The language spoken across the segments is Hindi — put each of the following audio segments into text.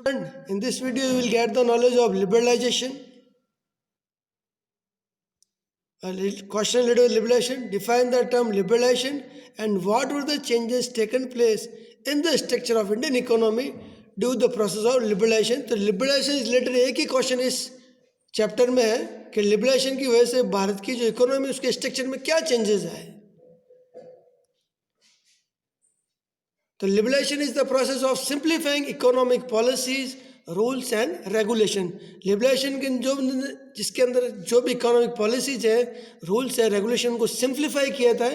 And in this video, you will get the knowledge of liberalization. Question related to liberalization. Define the term liberalization and what were the changes taken place in the structure of Indian economy due to the process of liberalization. तो liberalization is related एक ही क्वेश्चन इस चैप्टर में है कि लिबरलाइजेशन की वजह से भारत की जो इकोनॉमी उसके स्ट्रक्चर में क्या चेंजेस आए. तो liberalisation is the process of simplifying economic policies rules and regulation. Liberalisation के जो जिसके अंदर जो भी इकोनॉमिक पॉलिसीज है, रूल्स है, रेगुलेशन को सिंप्लीफाई किया था.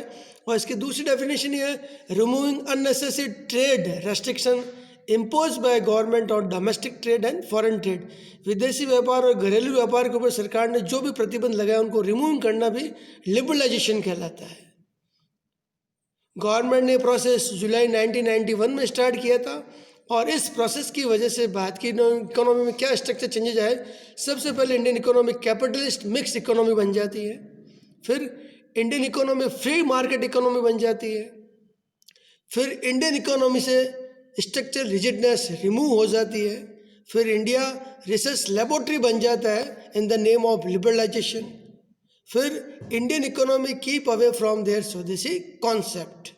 और इसकी दूसरी डेफिनेशन ये है removing unnecessary trade restriction impose by government on domestic trade and foreign trade. विदेशी व्यापार और घरेलू व्यापार के ऊपर सरकार ने जो भी प्रतिबंध लगाया उनको रिमूव करना भी लिबरलाइजेशन कहलाता है. गवर्नमेंट ने प्रोसेस जुलाई 1991 में स्टार्ट किया था और इस प्रोसेस की वजह से भारत की इकोनॉमी में क्या स्ट्रक्चर चेंजेज आए. सबसे पहले Indian economy capitalist mix economy बन जाती है. फिर Indian economy free market economy बन जाती है. फिर इंडियन इकोनॉमी से स्ट्रक्चर रिजिडनेस रिमूव हो जाती है. फिर इंडिया रिसर्च लेबोरेटरी बन जाता है in the name of liberalisation. फिर Indian economy keep away from their swadeshi concept.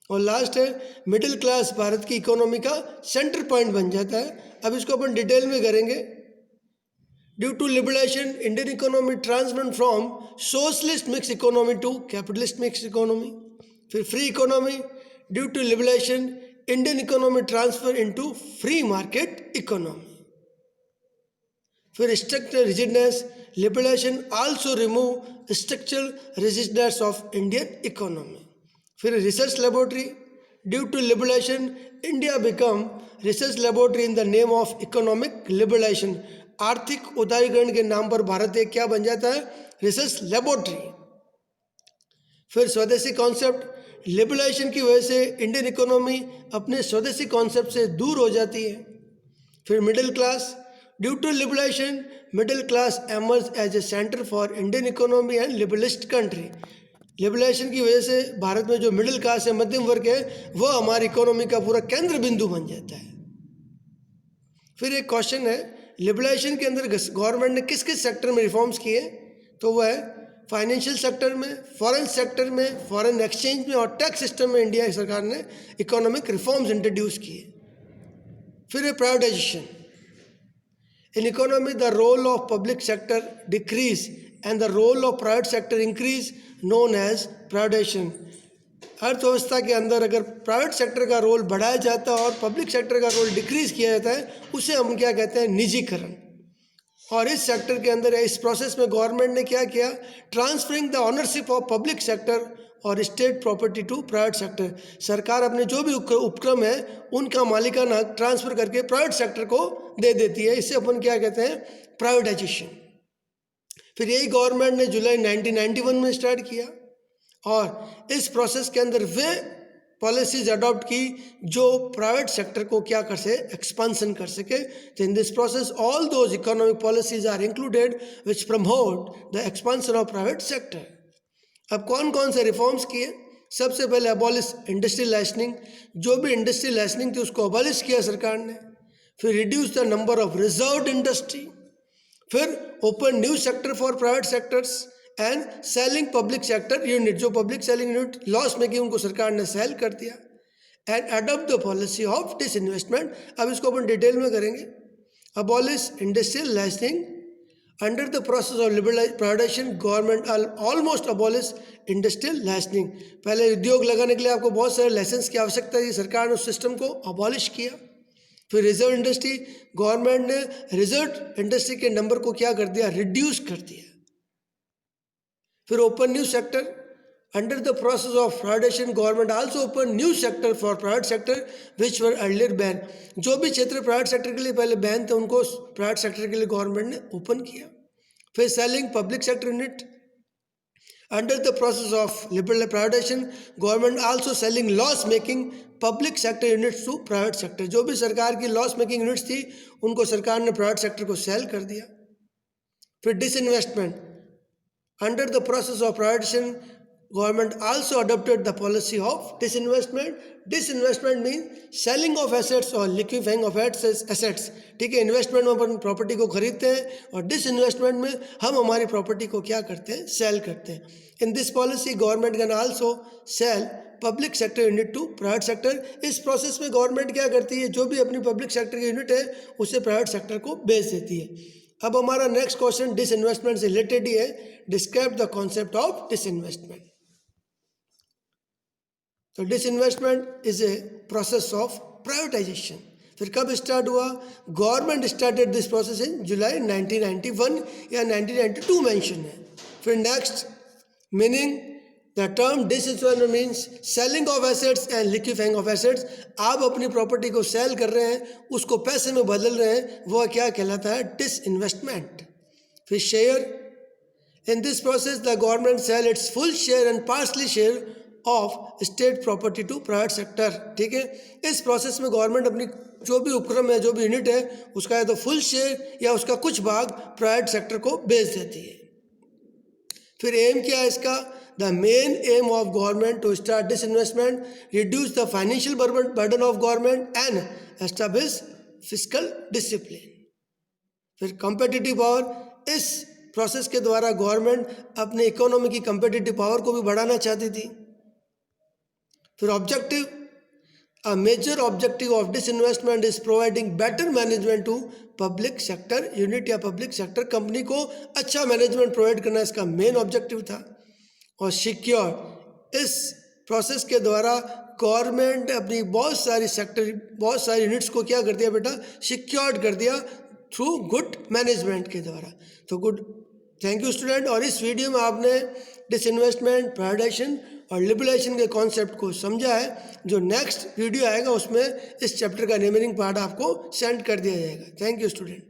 और लास्ट है मिडिल क्लास भारत की इकोनॉमी का सेंटर पॉइंट बन जाता है. अब इसको अपन डिटेल में करेंगे. Due to liberalisation Indian economy transform from socialist mix economy to capitalist mix economy. फिर free economy. Due to liberalisation Indian economy transfer into free market economy. फिर structural rigidness. Liberalisation also remove structural rigidness of Indian economy. फिर research laboratory. Due to liberalisation India become research laboratory in the name of economic liberalisation. आर्थिक उदारीकरण के नाम पर भारत एक क्या बन जाता है, रिसर्च लेबोरेटरी. फिर स्वदेशी कॉन्सेप्ट. लिबरलाइजेशन की वजह से इंडियन इकोनॉमी अपने स्वदेशी कॉन्सेप्ट से दूर हो जाती है. फिर middle class. Due to liberalisation middle class emerge as a centre for Indian economy and liberalist country. Liberalisation की वजह से भारत में जो मिडिल क्लास है, मध्यम वर्ग है, वह हमारी इकोनॉमी का पूरा केंद्र बिंदु बन जाता है. फिर एक क्वेश्चन है लिबरलाइजेशन के अंदर गवर्नमेंट ने किस किस सेक्टर में रिफॉर्म्स किए. तो वह है फाइनेंशियल सेक्टर में, फॉरेन सेक्टर में, फॉरेन एक्सचेंज में और टैक्स सिस्टम में इंडिया की सरकार ने इकोनॉमिक रिफॉर्म्स इंट्रोड्यूस किए. फिर है privatisation. In economy the role of public sector decrease and the role of private sector increase known as privatisation. अर्थव्यवस्था के अंदर अगर प्राइवेट सेक्टर का रोल बढ़ाया जाता है और पब्लिक सेक्टर का रोल डिक्रीज किया जाता है, उसे हम क्या कहते हैं, निजीकरण. और इस सेक्टर के अंदर इस प्रोसेस में गवर्नमेंट ने क्या किया, transferring the ownership of public sector और state property to private sector. सरकार अपने जो भी उपक्रम है उनका मालिकाना ट्रांसफर करके प्राइवेट सेक्टर को दे देती है. इसे अपन क्या कहते हैं, प्राइवेटाइजेशन. फिर यही गवर्नमेंट ने जुलाई 1991 में स्टार्ट किया और इस प्रोसेस के अंदर वे पॉलिसीज अडॉप्ट की जो प्राइवेट सेक्टर को क्या कर सके, एक्सपांसन कर सके. तो in this process all those economic policies are included which promote the expansion of private sector. अब कौन कौन से रिफॉर्म्स किए. सबसे पहले अबॉलिश इंडस्ट्रियल लाइसेंसिंग. जो भी इंडस्ट्रियल लाइसेंसिंग थी उसको अबॉलिश किया सरकार ने. फिर reduce the number of reserved industry. फिर open new sector for private sectors and selling public sector unit. जो पब्लिक सेलिंग यूनिट लॉस में की उनको सरकार ने सेल कर दिया. And adopt the policy of disinvestment. अब इसको अपन डिटेल में करेंगे. Abolish industrial licensing. Under the process of privatisation government almost abolish industrial licensing. पहले उद्योग लगाने के लिए आपको बहुत सारे लाइसेंस की आवश्यकता थी, सरकार ने उस सिस्टम को अबॉलिश किया. फिर रिजर्व इंडस्ट्री. गवर्नमेंट ने रिजर्व इंडस्ट्री के नंबर को क्या कर दिया, रिड्यूस कर दिया. फिर open new sector. Under the process of privatisation government also open new sector for private sector which were earlier ban. जो भी क्षेत्र प्राइवेट सेक्टर के लिए पहले बैन थे उनको प्राइवेट सेक्टर के लिए गवर्नमेंट ने ओपन किया. फिर selling public sector unit. Under the process of liberal privatisation government also selling loss making public sector units to private sector. जो भी सरकार की लॉस मेकिंग यूनिट्स थी उनको सरकार ने प्राइवेट सेक्टर को सेल कर दिया. फिर disinvestment. Under the process of privatisation Government also adopted the policy of disinvestment. Disinvestment means selling of assets or liquefying of assets. ठीक है, इन्वेस्टमेंट में अपन प्रॉपर्टी को खरीदते हैं और डिसइन्वेस्टमेंट में हम हमारी प्रॉपर्टी को क्या करते हैं, सेल करते हैं. In this policy government can also sell public sector unit to private sector. इस प्रोसेस में गवर्नमेंट क्या करती है, जो भी अपनी पब्लिक सेक्टर की यूनिट है उसे प्राइवेट सेक्टर को बेच देती है. अब हमारा नेक्स्ट क्वेश्चन डिसइन्वेस्टमेंट से रिलेटेड ही है. Describe the concept of disinvestment. तो disinvestment is a process of privatisation. फिर कब स्टार्ट हुआ? Government started this process in July 1991 या 1992 मेंशन है. फिर next meaning the term disinvestment means selling of assets and liquefying of assets. आप अपनी प्रॉपर्टी को सेल कर रहे हैं, उसको पैसे में बदल रहे हैं, वह क्या कहलाता है? डिसइन्वेस्टमेंट. फिर share in this process the government sell its full share and partially share of state property to private sector. ठीक है, इस प्रोसेस में गवर्नमेंट अपनी जो भी उपक्रम है, जो भी यूनिट है, उसका या तो फुल शेयर या उसका कुछ भाग प्राइवेट सेक्टर को बेच देती है. फिर एम क्या है इसका? The main aim of government to start disinvestment, reduce the financial burden of government and establish fiscal discipline. फिर कॉम्पिटिटिव पावर, इस प्रोसेस के द्वारा गवर्नमेंट अपने इकोनॉमी की कॉम्पिटिटिव पावर को भी बढ़ाना चाहती थी. फिर objective, a major objective of disinvestment is providing better management to public sector unit या पब्लिक सेक्टर कंपनी को अच्छा मैनेजमेंट प्रोवाइड करना इसका मेन ऑब्जेक्टिव था. और सिक्योर, इस प्रोसेस के द्वारा गवर्नमेंट अपनी बहुत सारी यूनिट्स को क्या कर दिया बेटा? सिक्योर्ड कर दिया थ्रू गुड मैनेजमेंट के द्वारा. तो गुड, थैंक यू स्टूडेंट. और इस वीडियो में आपने डिसइन्वेस्टमेंट, प्राइवेटाइजेशन और लिबरलाइजेशन के कॉन्सेप्ट को समझा है. जो नेक्स्ट वीडियो आएगा उसमें इस चैप्टर का रिमेनिंग पार्ट आपको सेंड कर दिया जाएगा. Thank you student.